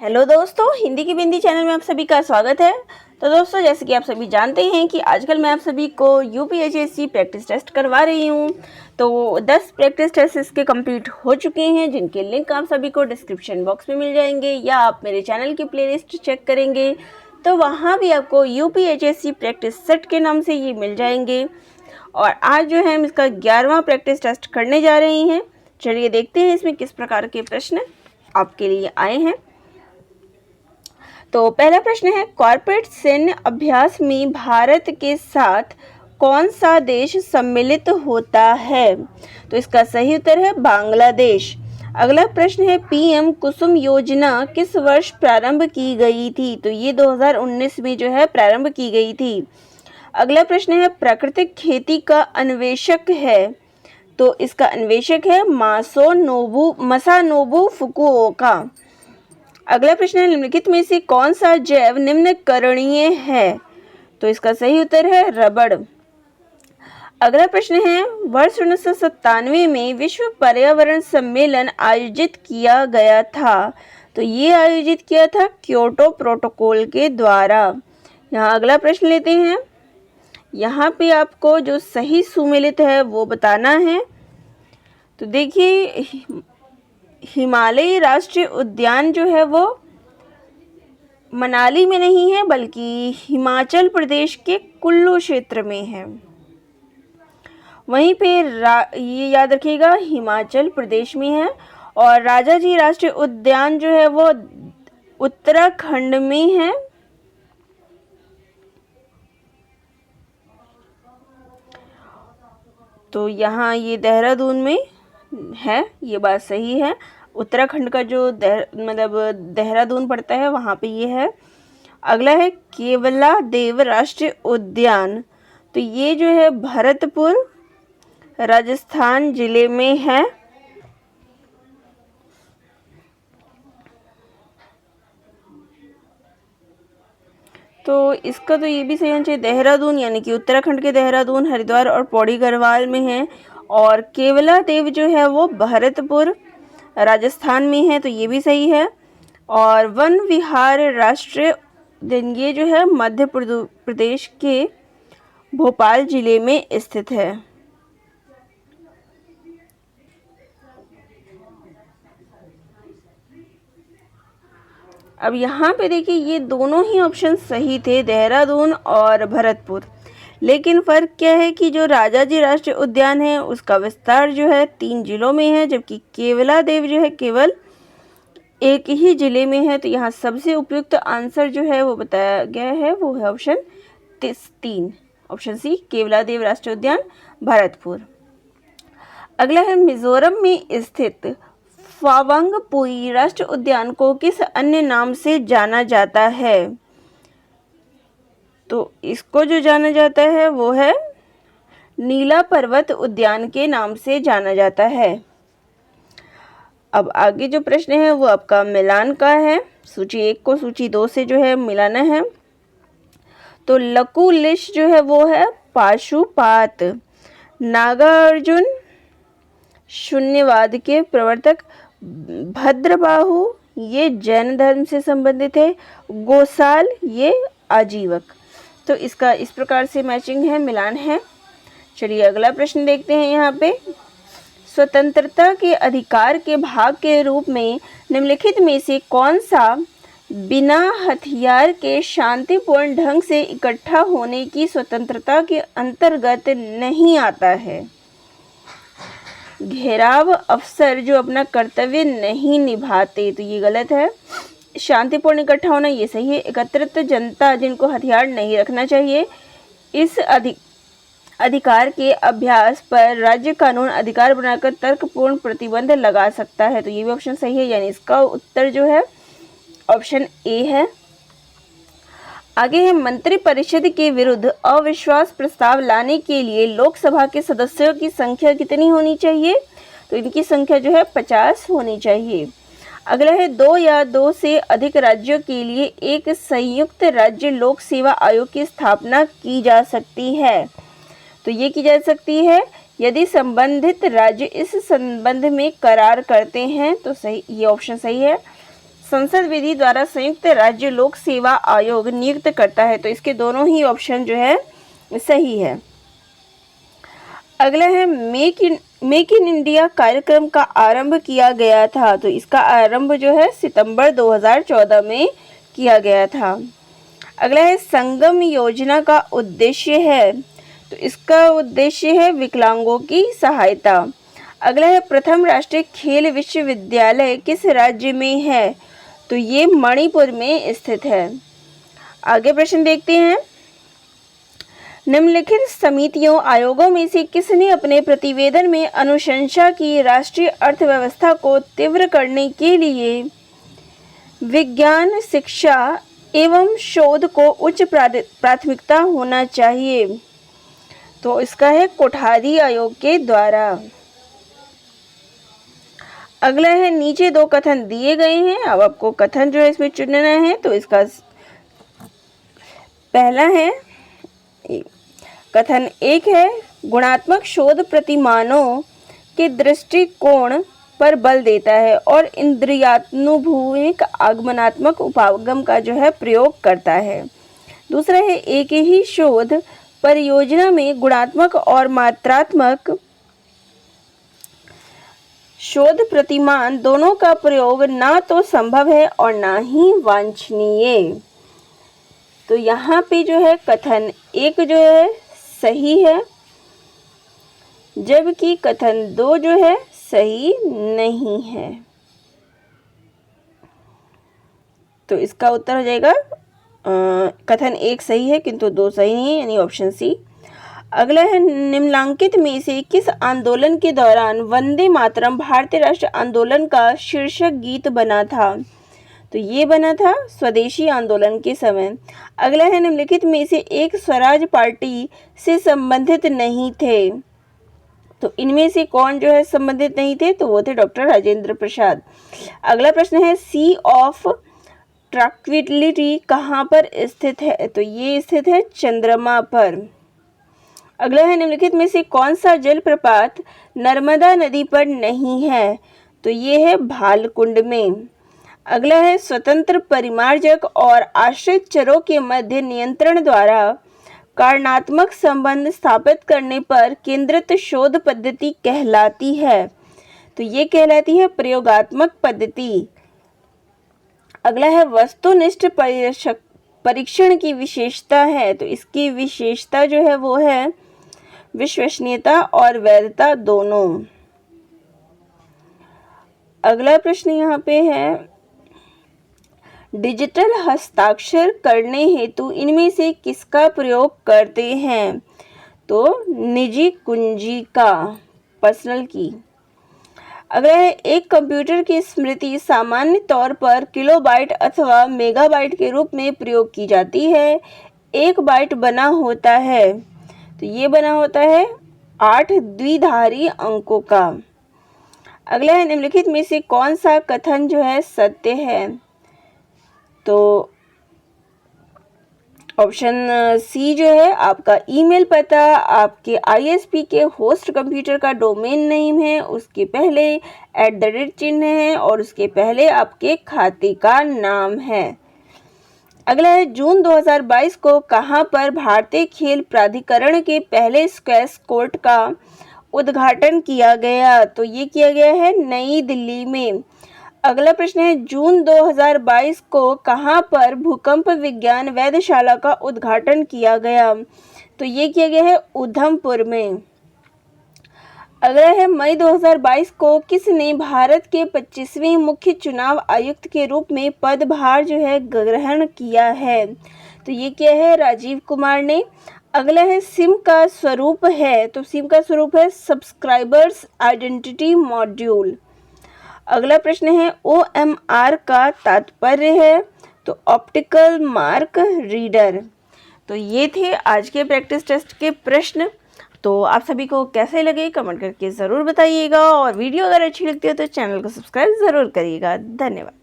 Hello दोस्तों, हिंदी की बिंदी channel में आप सभी का स्वागत है। तो दोस्तों, जैसे कि आप सभी जानते हैं कि आजकल मैं आप सभी को यूपीएससी प्रैक्टिस टेस्ट करवा रही हूं। तो 10 प्रैक्टिस टेस्ट इसके कंप्लीट हो चुके हैं, जिनके लिंक आप सभी को डिस्क्रिप्शन बॉक्स में मिल जाएंगे, या आप मेरे चैनल की प्लेलिस्ट चेक करेंगे तो वहाँ भी आपको यूपीएससी प्रैक्टिस सेट के नाम से ये मिल जाएंगे। और आज जो है हम इसका 11वां प्रैक्टिस टेस्ट करने जा रहे हैं। चलिए देखते हैं इसमें किस प्रकार के प्रश्न आपके लिए आए हैं। तो पहला प्रश्न है, कॉर्पोरेट सैन्य अभ्यास में भारत के साथ कौन सा देश सम्मिलित होता है? तो इसका सही उत्तर है बांग्लादेश। अगला प्रश्न है, पीएम कुसुम योजना किस वर्ष प्रारंभ की गई थी? तो ये 2019 में जो है प्रारंभ की गई थी। अगला प्रश्न है, प्राकृतिक खेती का अन्वेषक है? तो इसका अन्वेषक है मसानोबु फुकुओका। अगला प्रश्न है, निम्नलिखित में से कौन सा जैव निम्नकरणीय है? तो इसका सही उत्तर है रबड़। अगला प्रश्न है, वर्ष 1997 में विश्व पर्यावरण सम्मेलन आयोजित किया गया था? तो ये आयोजित किया था क्योटो प्रोटोकॉल के द्वारा। यहाँ अगला प्रश्न लेते हैं। यहाँ पे आपको जो सही सुमेलित है वो बताना है। तो देखिए, हिमालयी राष्ट्रीय उद्यान जो है वो मनाली में नहीं है, बल्कि हिमाचल प्रदेश के कुल्लू क्षेत्र में है। वहीं पे ये याद रखिएगा, हिमाचल प्रदेश में है। और राजाजी राष्ट्रीय उद्यान जो है वो उत्तराखंड में है। तो यहाँ ये देहरादून में है, ये बात सही है। उत्तराखंड का जो देहरादून पड़ता है वहाँ पे ये है। अगला है, केवला देव राष्ट्रीय उद्यान। तो ये जो है भरतपुर राजस्थान जिले में है। तो इसका तो ये भी सही होना चाहिए, देहरादून, यानी कि उत्तराखंड के देहरादून, हरिद्वार और पौड़ी गढ़वाल में है। और केवला देव जो है वो भरतपुर राजस्थान में है, तो ये भी सही है। और वन विहार राष्ट्रीय उद्यान ये जो है मध्य प्रदेश के भोपाल जिले में स्थित है। अब यहाँ पे देखिए, ये दोनों ही ऑप्शन सही थे, देहरादून और भरतपुर। लेकिन फ़र्क क्या है कि जो राजाजी राष्ट्रीय उद्यान है उसका विस्तार जो है 3 जिलों में है, जबकि केवला देव जो है केवल एक ही जिले में है। तो यहाँ सबसे उपयुक्त आंसर जो है वो बताया गया है, वो है ऑप्शन 3, ऑप्शन सी, केवला देव राष्ट्रीय उद्यान भरतपुर। अगला है, मिजोरम में स्थित फावंगपुई राष्ट्रीय उद्यान को किस अन्य नाम से जाना जाता है? तो इसको जो जाना जाता है वो है नीला पर्वत उद्यान के नाम से जाना जाता है। अब आगे जो प्रश्न है वो आपका मिलान का है। सूची 1 को सूची 2 से जो है मिलाना है। तो लकुलिश जो है वो है पाशुपात। नागार्जुन शून्यवाद के प्रवर्तक। भद्रबाहु ये जैन धर्म से संबंधित है। गोसाल ये आजीवक। तो इसका इस प्रकार से मैचिंग है, मिलान है। चलिए अगला प्रश्न देखते हैं। यहाँ पे, स्वतंत्रता के अधिकार के भाग के रूप में निम्नलिखित में से कौन सा बिना हथियार के शांतिपूर्ण ढंग से इकट्ठा होने की स्वतंत्रता के अंतर्गत नहीं आता है? घेराव अफसर जो अपना कर्तव्य नहीं निभाते, तो ये गलत है। शांतिपूर्ण इकट्ठा होना ये सही है। एकत्रित जनता जिनको हथियार नहीं रखना चाहिए। इस अधिकार के अभ्यास पर राज्य कानून अधिकार बनाकर तर्कपूर्ण प्रतिबंध लगा सकता है, तो ये भी ऑप्शन सही है। यानी इसका उत्तर जो है ऑप्शन ए है। आगे है, मंत्रिपरिषद के विरुद्ध अविश्वास प्रस्ताव लाने के लिए लोकसभा के सदस्यों की संख्या कितनी होनी चाहिए? तो इनकी संख्या जो है 50 होनी चाहिए। अगला है, 2 या 2 से अधिक राज्यों के लिए एक संयुक्त राज्य लोक सेवा आयोग की स्थापना की जा सकती है। तो ये की जा सकती है यदि संबंधित राज्य इस संबंध में करार करते हैं, तो सही, ये ऑप्शन सही है। संसद विधि द्वारा संयुक्त राज्य लोक सेवा आयोग नियुक्त करता है। तो इसके दोनों ही ऑप्शन जो है सही है। अगला है मेक इन इंडिया कार्यक्रम का आरंभ किया गया था। तो इसका आरंभ जो है सितंबर 2014 में किया गया था। अगला है संगम योजना का उद्देश्य है। तो इसका उद्देश्य है विकलांगों की सहायता। अगला है प्रथम राष्ट्रीय खेल विश्वविद्यालय किस राज्य में है। तो ये मणिपुर में स्थित है। आगे प्रश्न देखते हैं। निम्नलिखित समितियों आयोगों में से किसने अपने प्रतिवेदन में अनुशंसा की राष्ट्रीय अर्थव्यवस्था को तीव्र करने के लिए विज्ञान, शिक्षा एवं शोध को उच्च प्राथमिकता होना चाहिए। तो इसका है कोठारी आयोग के द्वारा। अगला है नीचे दो कथन दिए गए हैं, अब आपको कथन जो है इसमें चुनना है। तो इसका पहला है कथन एक है गुणात्मक शोध प्रतिमानों के दृष्टिकोण पर बल देता है और इंद्रियानुभूमिक आगमनात्मक उपागम का जो है प्रयोग करता है। दूसरा है एक ही शोध परियोजना में गुणात्मक और मात्रात्मक शोध प्रतिमान दोनों का प्रयोग ना तो संभव है और ना ही वांछनीय। तो यहाँ पे जो है कथन एक जो है सही है, जबकि कथन दो जो है सही नहीं है। तो इसका उत्तर हो जाएगा कथन एक सही है किंतु दो सही नहीं है, यानी ऑप्शन सी। अगला है निम्नलिखित में से किस आंदोलन के दौरान वंदे मातरम भारतीय राष्ट्रीय आंदोलन का शीर्षक गीत बना था। तो ये बना था स्वदेशी आंदोलन के समय। अगला है निम्नलिखित में से एक स्वराज पार्टी से संबंधित नहीं थे। तो इनमें से कौन जो है संबंधित नहीं थे। तो वो थे डॉक्टर राजेंद्र प्रसाद। अगला प्रश्न है सी ऑफ ट्रैंक्विलिटी कहाँ पर स्थित है। तो ये स्थित है चंद्रमा पर। अगला है निम्नलिखित में से कौन सा जलप्रपात नर्मदा नदी पर नहीं है। तो ये है भालकुंड में। अगला है स्वतंत्र परिमार्जक और आश्रित चरों के मध्य नियंत्रण द्वारा कारणात्मक संबंध स्थापित करने पर केंद्रित शोध पद्धति कहलाती है। तो ये कहलाती है प्रयोगात्मक पद्धति। अगला है वस्तुनिष्ठ परीक्षण की विशेषता है। तो इसकी विशेषता जो है वो है विश्वसनीयता और वैधता दोनों। अगला प्रश्न यहाँ पे है डिजिटल हस्ताक्षर करने हेतु इनमें से किसका प्रयोग करते हैं। तो निजी कुंजी का, पर्सनल की। अगला है एक कंप्यूटर की स्मृति सामान्य तौर पर किलोबाइट अथवा मेगाबाइट के रूप में प्रयोग की जाती है। एक बाइट बना होता है। तो ये बना होता है 8 द्विधारी अंकों का। अगला है निम्नलिखित में से कौन सा कथन जो है सत्य है। तो ऑप्शन सी जो है आपका ईमेल पता आपके आईएसपी के होस्ट कंप्यूटर का डोमेन नेम है, उसके पहले @ चिन्ह है और उसके पहले आपके खाते का नाम है। अगला है जून 2022 को कहां पर भारतीय खेल प्राधिकरण के पहले स्क्वैश कोर्ट का उद्घाटन किया गया। तो ये किया गया है नई दिल्ली में। अगला प्रश्न है जून 2022 को कहां पर भूकंप विज्ञान वेधशाला का उद्घाटन किया गया। तो ये किया गया है उधमपुर में। अगला है मई 2022 को किसने भारत के 25वें मुख्य चुनाव आयुक्त के रूप में पदभार जो है ग्रहण किया है। तो ये क्या है राजीव कुमार ने। अगला है सिम का स्वरूप है। तो सिम का स्वरूप है सब्सक्राइबर्स आइडेंटिटी मॉड्यूल। अगला प्रश्न है OMR का तात्पर्य है। तो ऑप्टिकल मार्क रीडर। तो ये थे आज के प्रैक्टिस टेस्ट के प्रश्न। तो आप सभी को कैसे लगे कमेंट करके ज़रूर बताइएगा और वीडियो अगर अच्छी लगती है तो चैनल को सब्सक्राइब ज़रूर करिएगा। धन्यवाद।